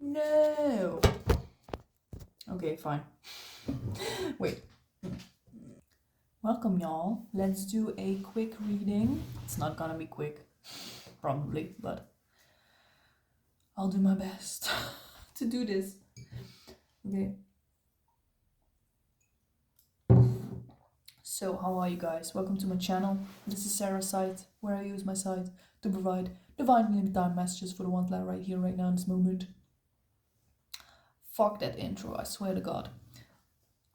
No. Okay, fine. Wait. Welcome, y'all. Let's do a quick reading. It's not gonna be quick, probably, but I'll do my best to do this. Okay. So, how are you guys? Welcome to my channel. This is Sarah's site, where I use my site to provide divinely timed messages for the ones that are right here, right now, in this moment. Fuck that intro, I swear to God.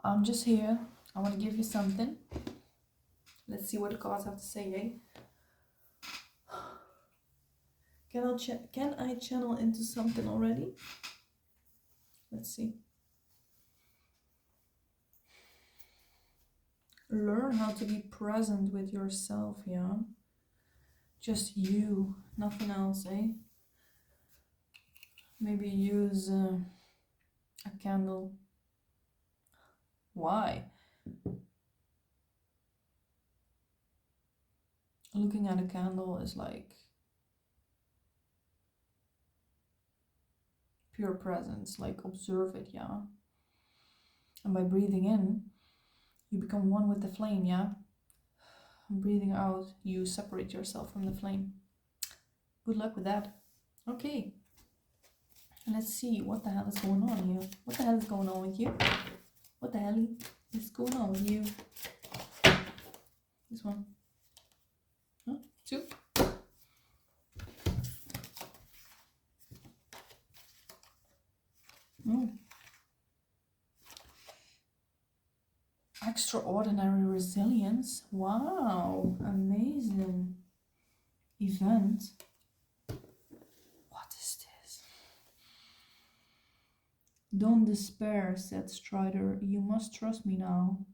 I'm just here. I want to give you something. Let's see what the cards have to say, eh? Can I channel into something already? Let's see. Learn how to be present with yourself, yeah? Just you, nothing else, eh? Maybe use a candle. Why? Looking at a candle is like pure presence, like observe it, yeah? And by breathing in, you become one with the flame, yeah? And breathing out, you separate yourself from the flame. Good luck with that. Okay. Let's see what the hell is going on here. What the hell is going on with you? What the hell is going on with you? This one. Huh? Two. Extraordinary resilience. Wow. Amazing. Event. What is this? Don't despair, said Strider. You must trust me now.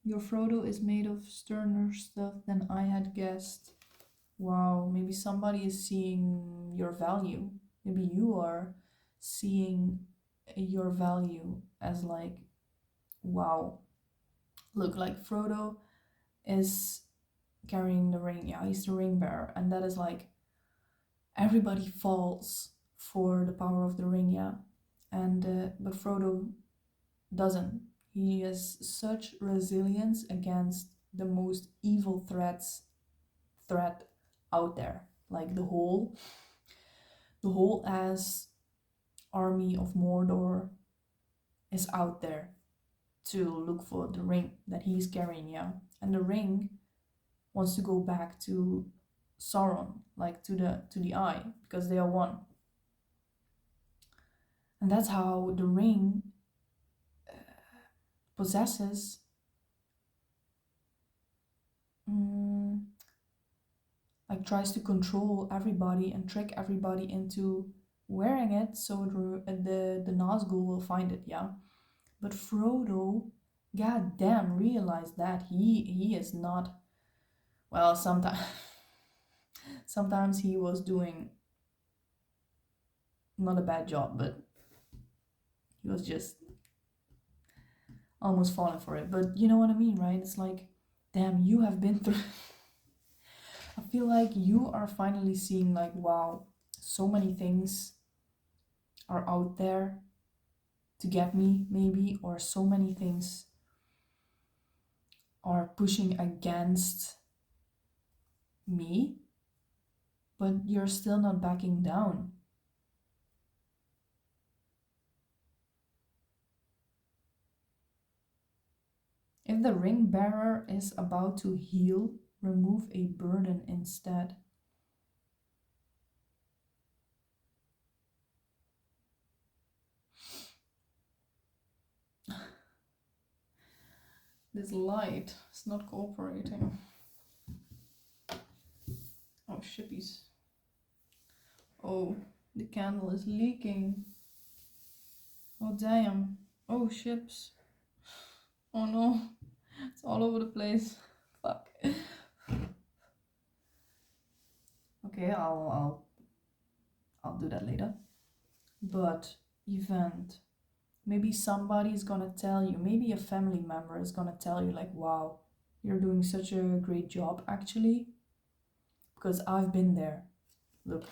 Your Frodo is made of sterner stuff than I had guessed. Wow, maybe somebody is seeing your value. Maybe you are seeing your value as like, wow, look, like Frodo is carrying the ring. Yeah, he's the ring bearer. And that is like, everybody falls for the power of the ring, yeah. And, but Frodo doesn't. He has such resilience against the most evil threat out there. Like the whole ass army of Mordor is out there to look for the ring that he's carrying, yeah. And the ring wants to go back to Sauron, like to the eye, because they are one. And that's how the ring possesses like tries to control everybody and trick everybody into wearing it, so the Nazgul will find it, yeah. But Frodo, goddamn, realized that he is not, well, sometimes he was doing not a bad job, but he was just almost falling for it. But you know what I mean, right? It's like, damn, you have been through. I feel like you are finally seeing like, wow, so many things are out there to get me, maybe, or so many things are pushing against me, but you're still not backing down. If the ring bearer is about to heal, remove a burden instead. This light is not cooperating. Oh, shippies. Oh, the candle is leaking. Oh, damn. Oh, ships. Oh no, it's all over the place. Fuck. Okay, I'll do that later. But event. Maybe somebody is gonna tell you, maybe a family member is gonna tell you like, wow, you're doing such a great job actually. Because I've been there. Look.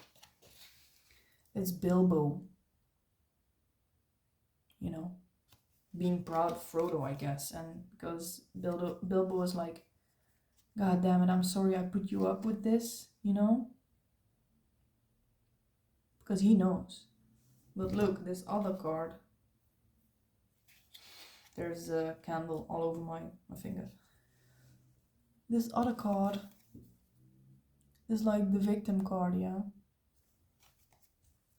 It's Bilbo. being proud of Frodo, I guess. And because Bilbo was like, God damn it, I'm sorry I put you up with this, you know? Because he knows. But look, this other card. There's a candle all over my finger. This other card is like the victim card, yeah?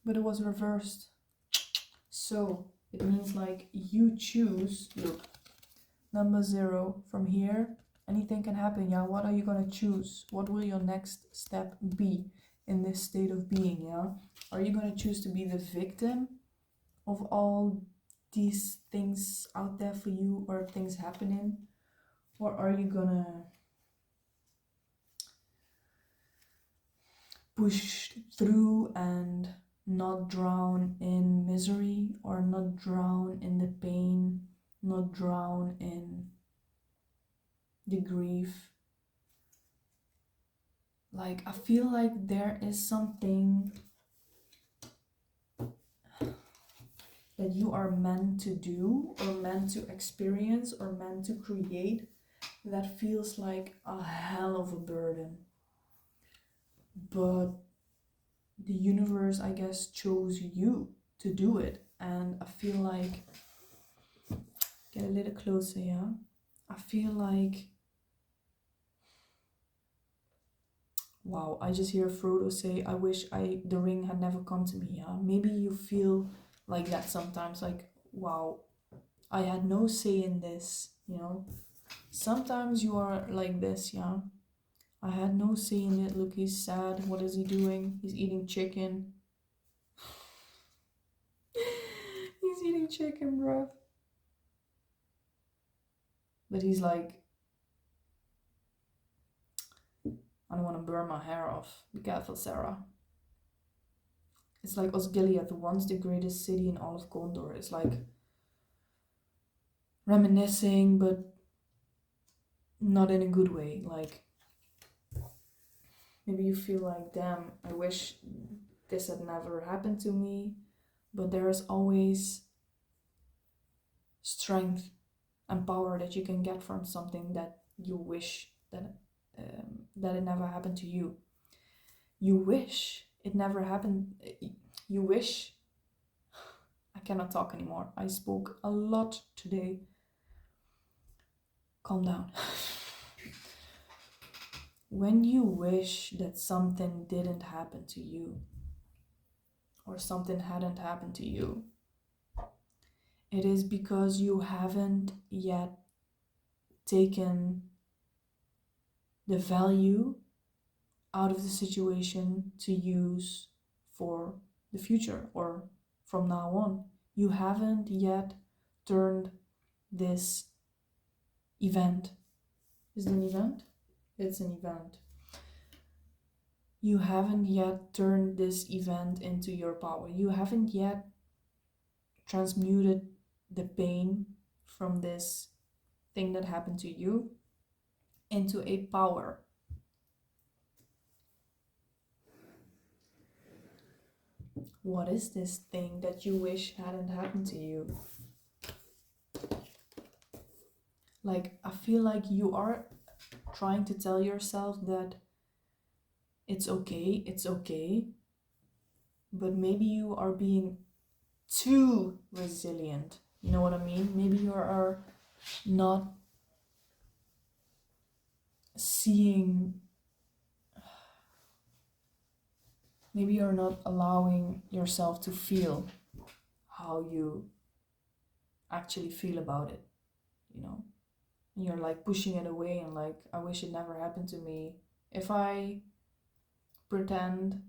But it was reversed. So it means like you choose, look, number 0 from here. Anything can happen, yeah? What are you gonna choose? What will your next step be in this state of being, yeah? Are you gonna choose to be the victim of all these things out there for you or things happening? Or are you gonna push through and not drown in misery, or not drown in the pain, not drown in the grief? Like, I feel like there is something that you are meant to do, or meant to experience, or meant to create, that feels like a hell of a burden. But the universe, I guess, chose you to do it. And I feel like, get a little closer, yeah? I feel like, wow, I just hear Frodo say, I wish the ring had never come to me, yeah? Maybe you feel like that sometimes, like, wow, I had no say in this, you know? Sometimes you are like this, yeah? I had no say in it. Look, he's sad. What is he doing? He's eating chicken. He's eating chicken, bruv. But he's like, I don't want to burn my hair off. Be careful, Sarah. It's like Osgiliath, once the greatest city in all of Gondor. It's like reminiscing, but not in a good way. Like, maybe you feel like, damn, I wish this had never happened to me. But there is always strength and power that you can get from something that you wish that it never happened to you. You wish it never happened. You wish. I cannot talk anymore. I spoke a lot today. Calm down. When you wish that something didn't happen to you, or something hadn't happened to you, it is because you haven't yet taken the value out of the situation to use for the future, or from now on. You haven't yet turned this event. Is it an event? It's an event. You haven't yet turned this event into your power. You haven't yet transmuted the pain from this thing that happened to you into a power. What is this thing that you wish hadn't happened to you? Like, I feel like you are trying to tell yourself that it's okay, but maybe you are being too resilient. You know what I mean? Maybe you are not seeing, maybe you're not allowing yourself to feel how you actually feel about it, you know? And you're like pushing it away and like, I wish it never happened to me. If I pretend,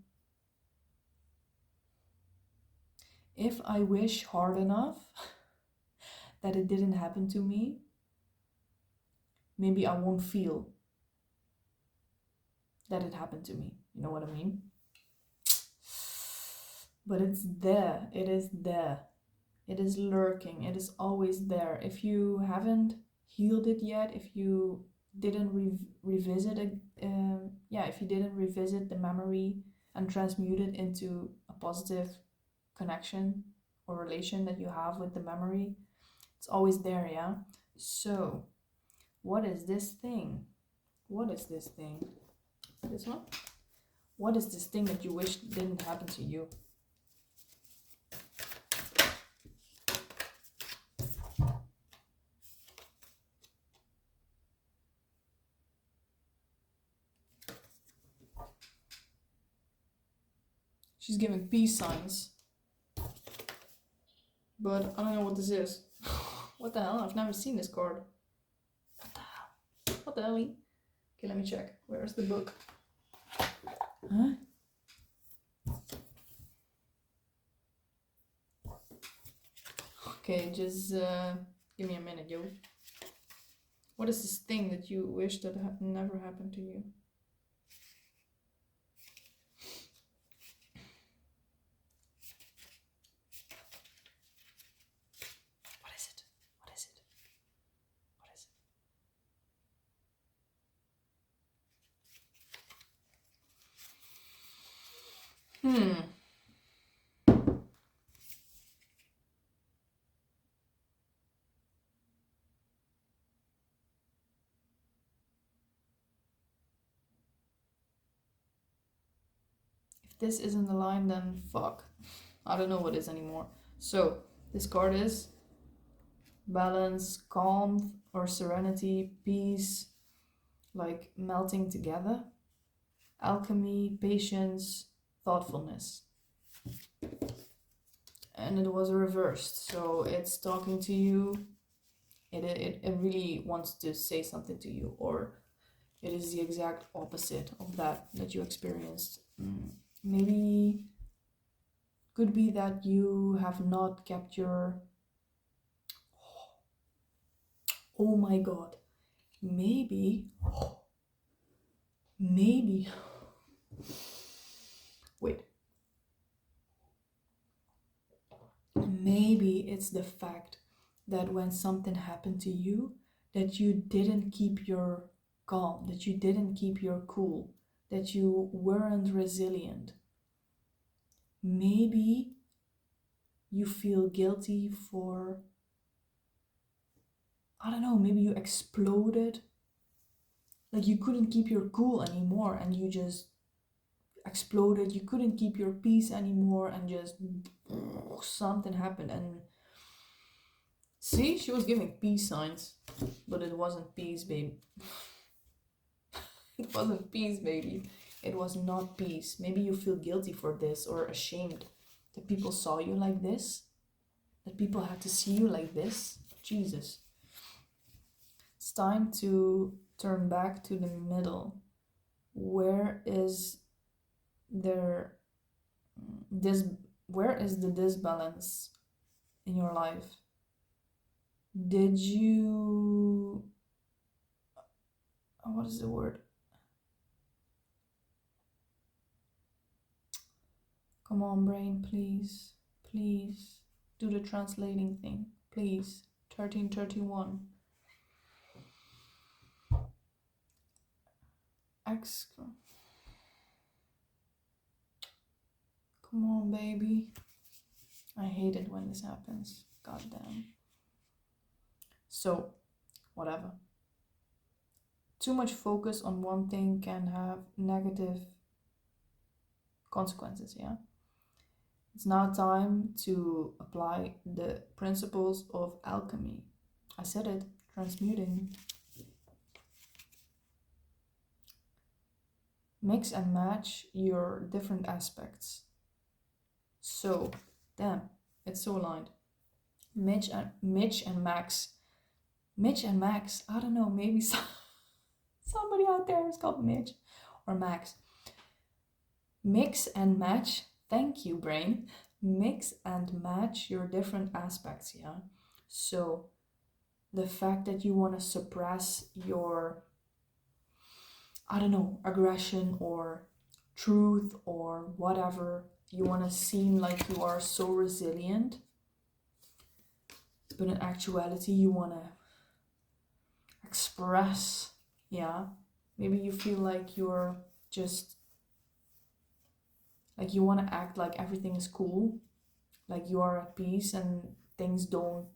if I wish hard enough that it didn't happen to me, maybe I won't feel that it happened to me. You know what I mean? But it's there. It is there. It is lurking. It is always there. If you haven't healed it yet, if you didn't revisit it, if you didn't revisit the memory and transmute it into a positive connection or relation that you have with the memory, It's always there, yeah? So, what is this thing? What is this thing? This one? What is this thing that you wish didn't happen to you? She's giving peace signs. But I don't know what this is. What the hell? I've never seen this card. What the hell? What the hell? Okay, let me check. Where's the book? Huh? Okay, just give me a minute, yo. What is this thing that you wish that never happened to you? What is it? What is it? What is it? If this isn't the line, then fuck. I don't know what is anymore. So, this card is balance, calm, or serenity, peace, like melting together, alchemy, patience, thoughtfulness. And it was reversed, so it's talking to you. It really wants to say something to you, or it is the exact opposite of that you experienced. Maybe could be that you have not kept your, oh my god, maybe wait, maybe it's the fact that when something happened to you, that you didn't keep your calm, that you didn't keep your cool, that you weren't resilient. Maybe you feel guilty for, I don't know, maybe you exploded. Like you couldn't keep your cool anymore and you just exploded. You couldn't keep your peace anymore and just something happened. And see, she was giving peace signs, but it wasn't peace, baby. It wasn't peace, baby. It was not peace. Maybe you feel guilty for this or ashamed that people saw you like this, that people had to see you like this. Jesus. It's time to turn back to the middle. Where is there this, where is the disbalance in your life? Did you, what is the word? Come on, brain, please. Please do the translating thing. Please. 1331. Come on, baby. I hate it when this happens. God damn. So, whatever. Too much focus on one thing can have negative consequences, yeah? It's now time to apply the principles of alchemy. I said it, transmuting. Mix and match your different aspects. So, damn, it's so aligned. Mitch and Max. Mitch and Max, I don't know, maybe somebody out there is called Mitch or Max. Mix and match, thank you, brain. Mix and match your different aspects, yeah? So, the fact that you want to suppress your, I don't know, aggression or truth or whatever, you want to seem like you are so resilient, but in actuality you want to express, yeah? Maybe you feel like you're just, like you want to act like everything is cool, like you are at peace and things don't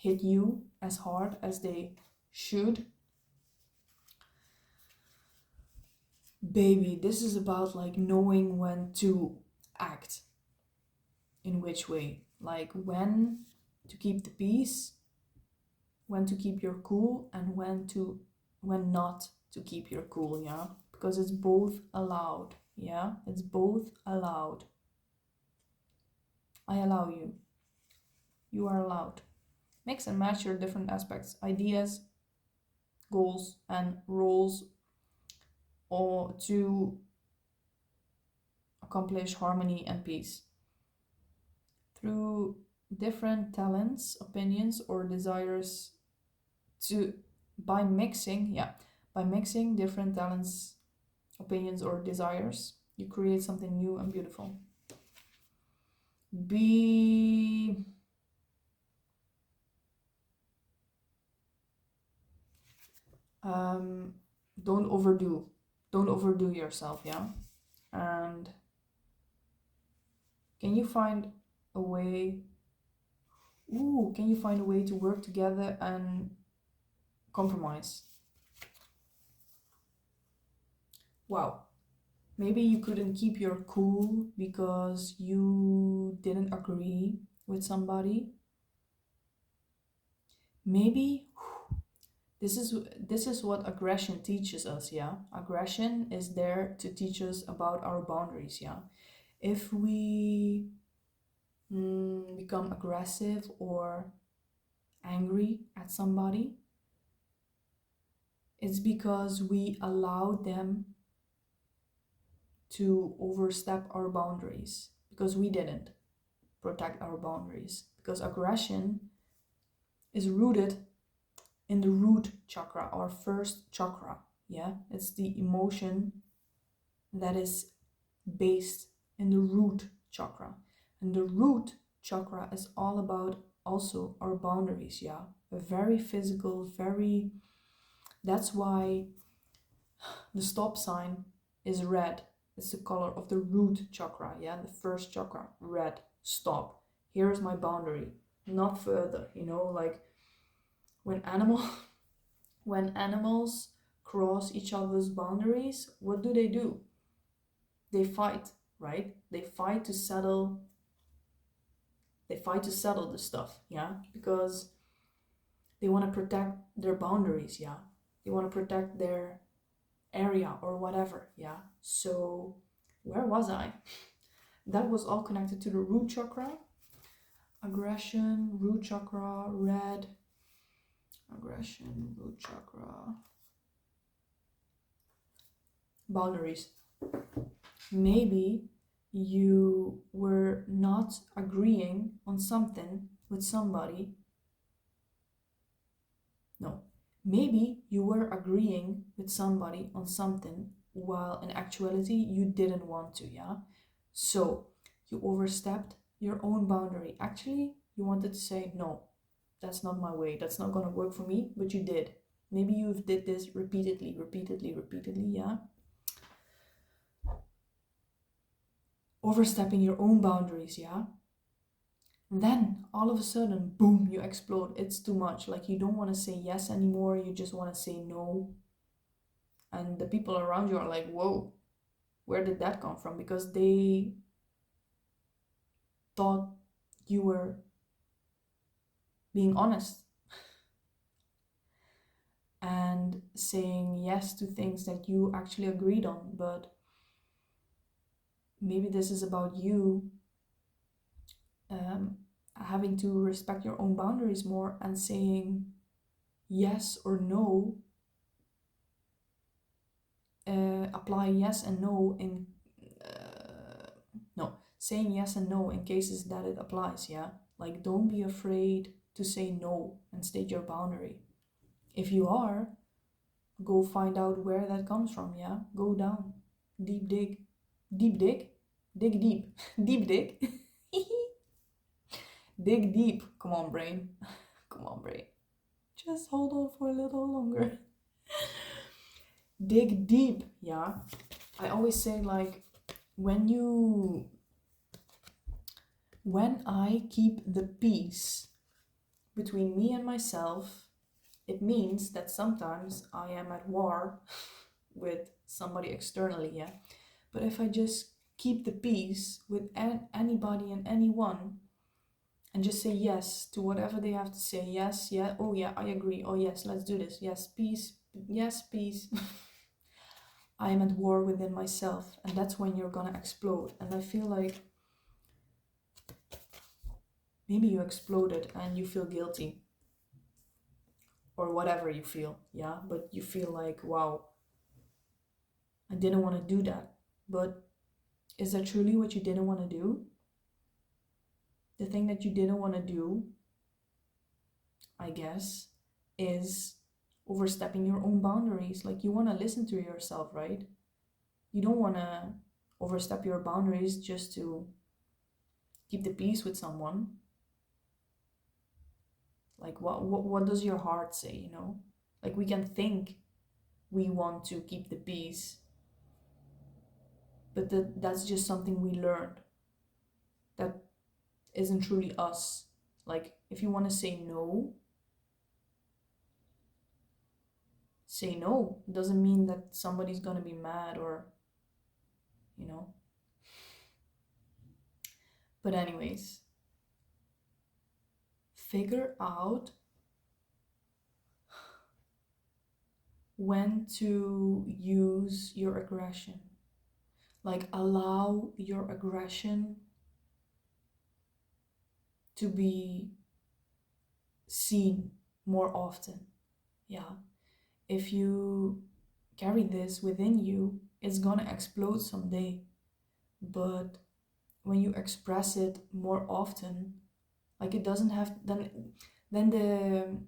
hit you as hard as they should. Baby, this is about like knowing when to act. In which way? Like when to keep the peace, when to keep your cool, and when not to keep your cool, yeah? Because it's both allowed, yeah? It's both allowed. I allow you. You are allowed. Mix and match your different aspects, ideas, goals, and roles, or to accomplish harmony and peace. Through different talents, opinions, or desires by mixing different talents, opinions, or desires, you create something new and beautiful. Don't overdo yourself, yeah? And can you find a way to work together and compromise? Wow. Maybe you couldn't keep your cool because you didn't agree with somebody. Maybe this is what aggression teaches us, yeah? Aggression is there to teach us about our boundaries, yeah? If we become aggressive or angry at somebody, it's because we allowed them to overstep our boundaries, because we didn't protect our boundaries. Because aggression is rooted in the root chakra, our first chakra, yeah? It's the emotion that is based in the root chakra. And the root chakra is all about also our boundaries, yeah? Very physical, that's why the stop sign is red. It's the color of the root chakra, yeah? The first chakra, red, stop. Here is my boundary, not further, like when animals cross each other's boundaries, what do? They fight, right? They fight to settle the stuff, yeah? Because they want to protect their boundaries, yeah? They want to protect their area or whatever, yeah? So where was I? That was all connected to the root chakra. Aggression, root chakra, red. Aggression, root chakra. Boundaries. Maybe you were not agreeing on something with somebody. No. Maybe you were agreeing with somebody on something while in actuality you didn't want to, yeah? So you overstepped your own boundary. Actually, you wanted to say, no, that's not my way. That's not gonna work for me, but you did. Maybe you've did this repeatedly, yeah? Overstepping your own boundaries, yeah? And then all of a sudden, boom, you explode. It's too much. Like you don't want to say yes anymore. You just want to say no. And the people around you are like, whoa, where did that come from? Because they thought you were being honest and saying yes to things that you actually agreed on. But maybe this is about you having to respect your own boundaries more and saying yes or no, apply yes and no in saying yes and no in cases that it applies, yeah? Like don't be afraid to say no and state your boundary. If you are, go find out where that comes from, yeah? Go down, deep dig, dig deep, deep dig. Dig deep. Come on, brain. Come on, brain. Just hold on for a little longer. Dig deep, yeah? I always say, like, when I keep the peace between me and myself, it means that sometimes I am at war with somebody externally, yeah. But if I just keep the peace with anybody and anyone and just say yes to whatever they have to say, yes, yeah, oh yeah, I agree, oh yes, let's do this, yes, peace, yes, peace. I am at war within myself, and that's when you're gonna explode. And I feel like maybe you exploded and you feel guilty or whatever you feel, yeah, but you feel like, wow, I didn't want to do that. But is that truly what you didn't want to do? The thing that you didn't want to do, I guess, is overstepping your own boundaries. Like, you want to listen to yourself, right? You don't want to overstep your boundaries just to keep the peace with someone. Like, what does your heart say, you know? Like, we can think we want to keep the peace, but that's just something we learned. That isn't truly us. Like, if you want to say no, say no. It doesn't mean that somebody's gonna be mad or, you know. But anyways, figure out when to use your aggression. Like, allow your aggression to be seen more often. Yeah. If you carry this within you, it's gonna explode someday. But when you express it more often, like, it doesn't have then the,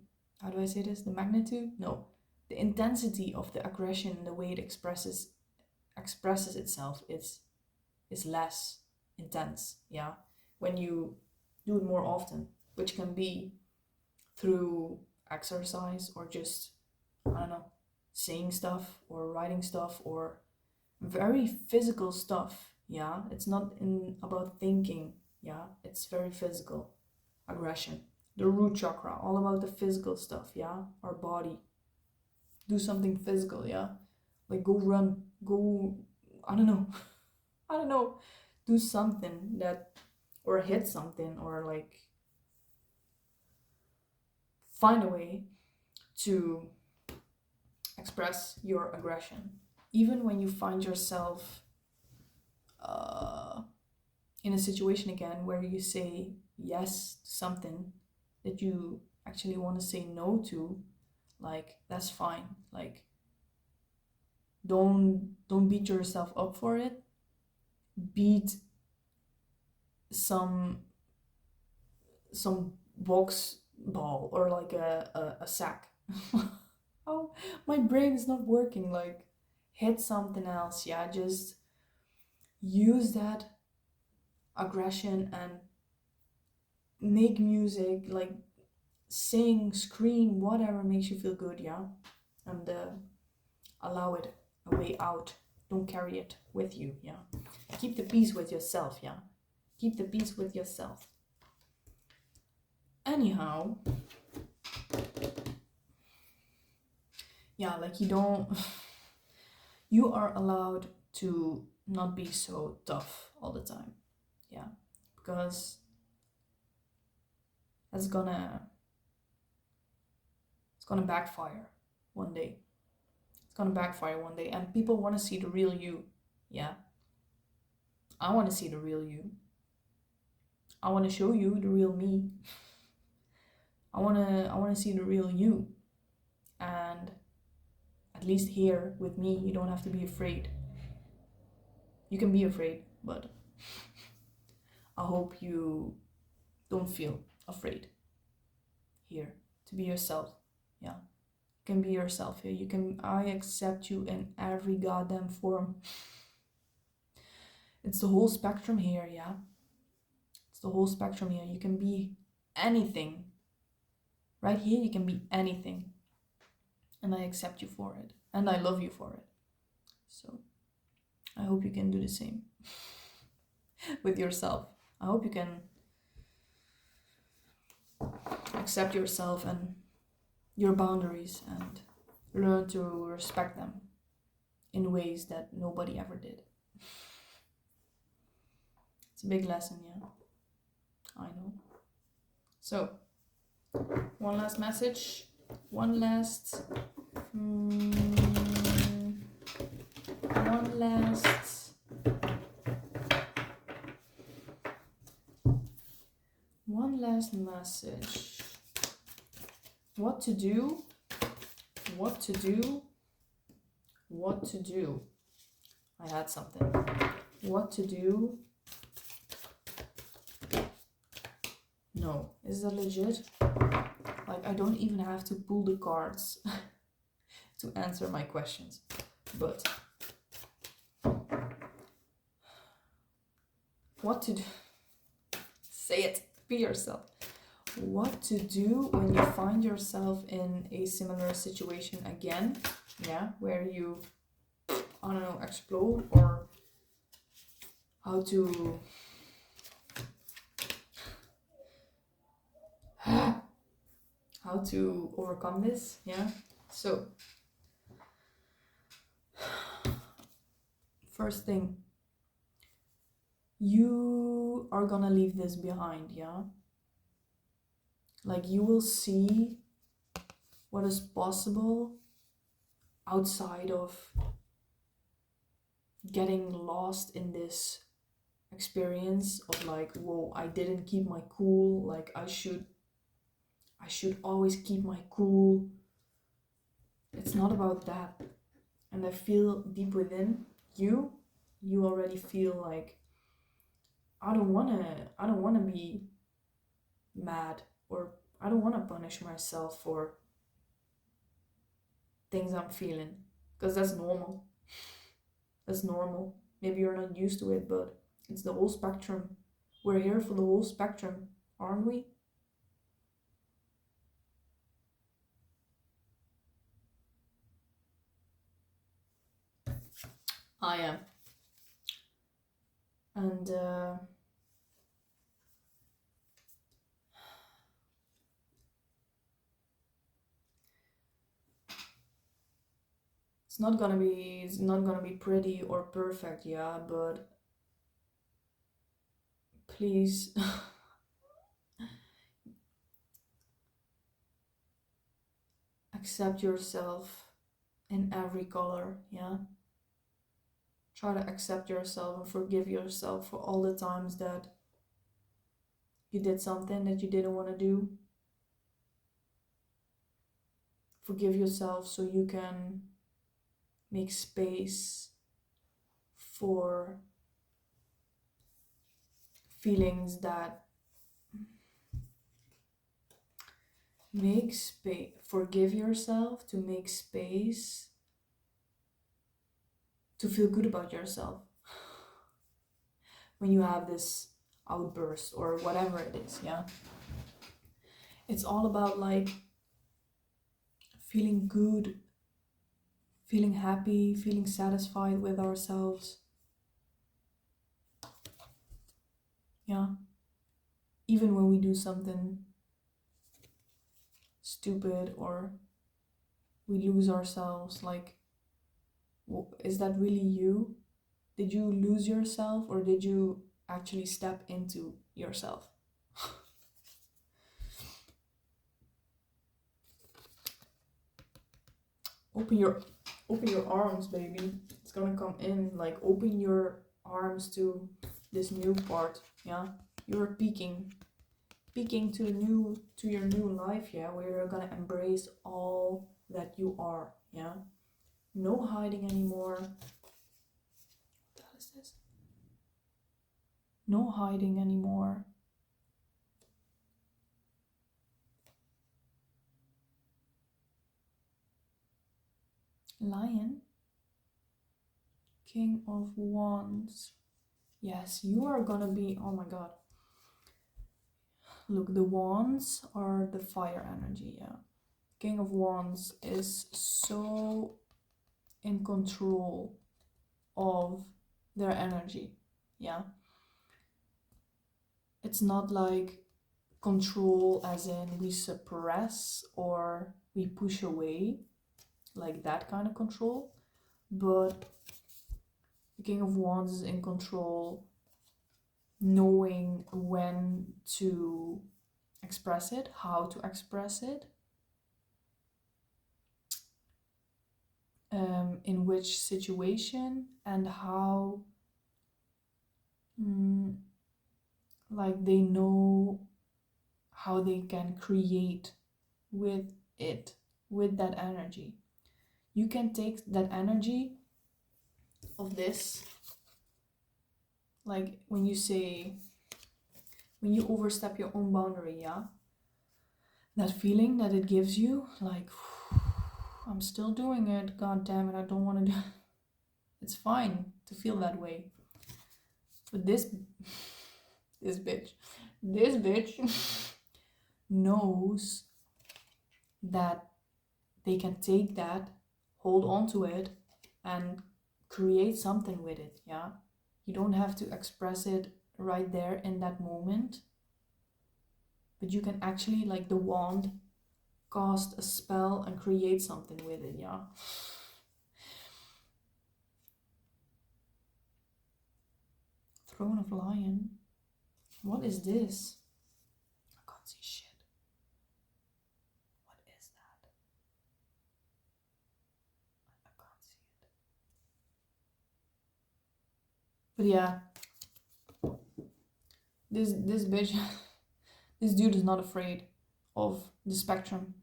how do I say this, the magnitude, no, the intensity of the aggression, the way it expresses itself, is less intense, yeah, when you do it more often, which can be through exercise or just, I don't know, saying stuff or writing stuff or very physical stuff, yeah. It's not about thinking, yeah, it's very physical. Aggression, the root chakra, all about the physical stuff, yeah. Our body, do something physical, yeah, like go run, go, I don't know, I don't know, do something that, or hit something, or like find a way to express your aggression, even when you find yourself uh, in a situation again where you say yes to something that you actually want to say no to. Like, that's fine. Like, don't beat yourself up for it. Beat some box ball or like a sack. Oh, my brain is not working. Like, hit something else, yeah. Just use that aggression and make music, like sing, scream, whatever makes you feel good, yeah. And allow it a way out. Don't carry it with you, yeah. Keep the peace with yourself, yeah. Keep the peace with yourself. Anyhow, yeah, like, you are allowed to not be so tough all the time, yeah, because it's gonna backfire one day. It's gonna backfire one day, and people want to see the real you, yeah. I want to see the real you. I want to show you the real me. I want to see the real you. And at least here with me, you don't have to be afraid. You can be afraid, but I hope you don't feel afraid here to be yourself. Yeah. You can be yourself here. I accept you in every goddamn form. It's the whole spectrum here, yeah. It's the whole spectrum here. You can be anything. Right here, you can be anything. And I accept you for it. And I love you for it. So I hope you can do the same with yourself. I hope you can accept yourself and your boundaries and learn to respect them in ways that nobody ever did. It's a big lesson, yeah. I know. So, one last message. One last message. What to do? What to do? What to do? I had something. What to do? No, is that legit? Like, I don't even have to pull the cards to answer my questions. But what to do? Say it. Be yourself. What to do when you find yourself in a similar situation again, yeah, where you, I don't know, explode, or how to overcome this, yeah. So first thing, you are gonna leave this behind, yeah. Like, you will see what is possible outside of getting lost in this experience of like, whoa, I didn't keep my cool, like I should always keep my cool. It's not about that. And I feel deep within you already feel like, I don't wanna be mad, or I don't wanna punish myself for things I'm feeling, because that's normal. That's normal. Maybe you're not used to it, but it's the whole spectrum. We're here for the whole spectrum, aren't we? I am. And it's not gonna be pretty or perfect, yeah, but please accept yourself in every color, yeah. Try to accept yourself and forgive yourself for all the times that you did something that you didn't want to do. Forgive yourself so you can make space for feelings that make space. Forgive yourself to make space to feel good about yourself when you have this outburst or whatever it is, yeah. It's all about like feeling good, feeling happy, feeling satisfied with ourselves, yeah. Even when we do something stupid or we lose ourselves, like, is that really you? Did you lose yourself, or did you actually step into yourself? Open your arms, baby. It's gonna come in. Like, open your arms to this new part, yeah. You're peeking to your new life, yeah, where you're gonna embrace all that you are, yeah. No hiding anymore. What the hell is this? No hiding anymore. Lion. King of Wands. Yes, you are gonna be, oh my god. Look, the wands are the fire energy, yeah. King of Wands is so in control of their energy, yeah. It's not like control as in we suppress or we push away, like that kind of control. But the King of Wands is in control, knowing when to express it, how to express it, in which situation, and how, like they know how they can create with it, with that energy. You can take that energy of this, like when you overstep your own boundary, yeah, that feeling that it gives you, like, I'm still doing it, god damn it, I don't want to do. It's fine to feel that way, but this bitch knows that they can take that, hold on to it, and create something with it, yeah. You don't have to express it right there in that moment, but you can actually, like the wand, cast a spell and create something with it, yeah. Throne of Lion. What is this? I can't see shit. What is that? I can't see it. But yeah, this bitch, this dude is not afraid of the spectrum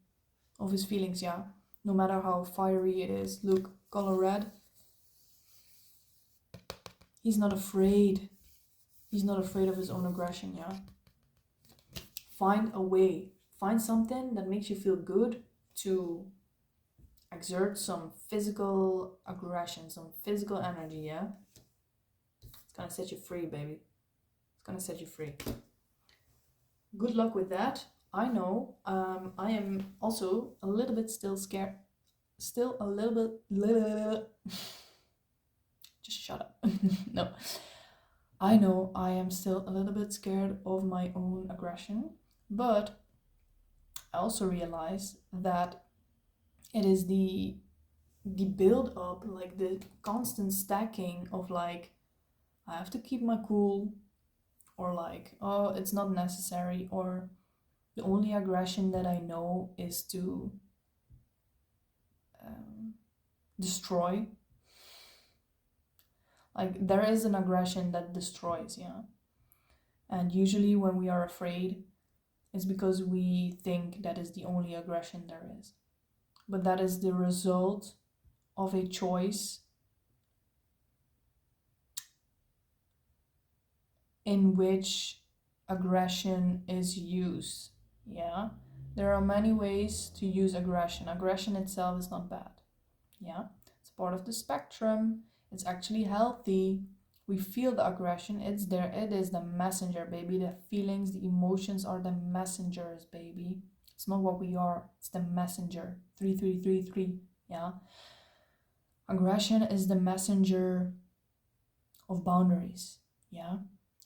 of his feelings, yeah. No matter how fiery it is. Look, color red. He's not afraid. He's not afraid of his own aggression, yeah. Find a way. Find something that makes you feel good to exert some physical aggression, some physical energy, yeah. It's gonna set you free, baby. It's gonna set you free. Good luck with that. I know. I am also a little bit still scared. Still a little bit. Just shut up. No. I know I am still a little bit scared of my own aggression, but I also realize that it is the build up, like the constant stacking of like, I have to keep my cool, or like, oh, it's not necessary, or the only aggression that I know is to destroy. Like there is an aggression that destroys, yeah. And usually when we are afraid, it's because we think that is the only aggression there is. But that is the result of a choice in which aggression is used, yeah. There are many ways to use aggression. Aggression itself is not bad, yeah. It's part of the spectrum. It's actually healthy. We feel the aggression, it's there, it is the messenger, baby. The feelings, the emotions are the messengers, baby. It's not what we are, it's the messenger. 3333, yeah. Aggression is the messenger of boundaries, yeah.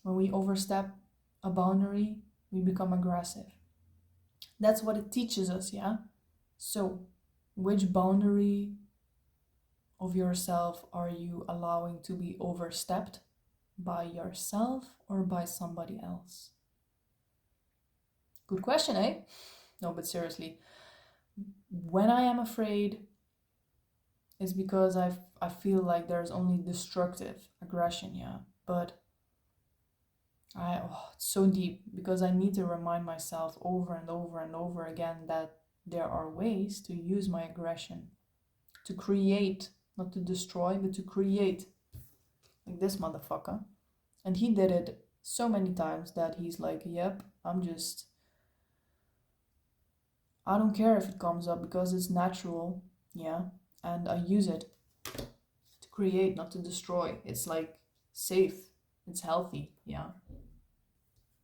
When we overstep a boundary, we become aggressive. That's what it teaches us, yeah. So which boundary of yourself are you allowing to be overstepped by yourself or by somebody else? Good question, eh? No, but seriously, when I am afraid, it's because I feel like there's only destructive aggression, yeah. But it's so deep, because I need to remind myself over and over and over again that there are ways to use my aggression to create, not to destroy, but to create, like this motherfucker. And he did it so many times that he's like, yep, I don't care if it comes up because it's natural, yeah, and I use it to create, not to destroy. It's like safe, it's healthy, yeah.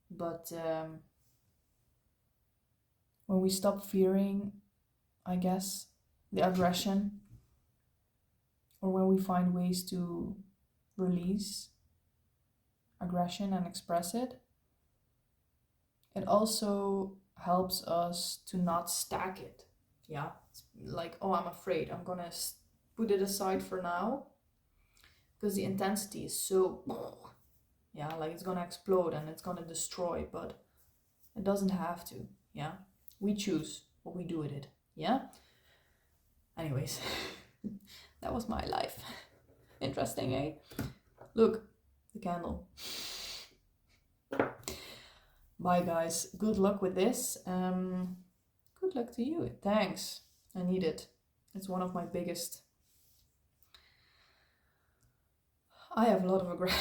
But when we stop fearing, I guess, the aggression, or when we find ways to release aggression and express it, it also helps us to not stack it. Yeah, it's like, oh, I'm afraid, I'm gonna put it aside for now, because the intensity is so, yeah, like it's gonna explode and it's gonna destroy, but it doesn't have to. Yeah, we choose what we do with it. Yeah, anyways. That was my life. Interesting, eh? Look, the candle. Bye, guys. Good luck with this. Good luck to you. Thanks. I need it. It's one of my biggest. I have a lot of aggression.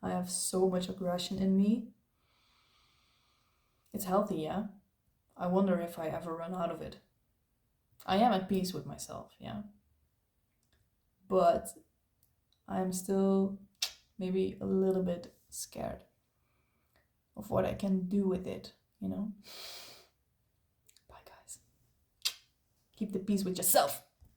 I have so much aggression in me. It's healthy, yeah? I wonder if I ever run out of it. I am at peace with myself, yeah? But I'm still maybe a little bit scared of what I can do with it, you know? Bye, guys. Keep the peace with yourself.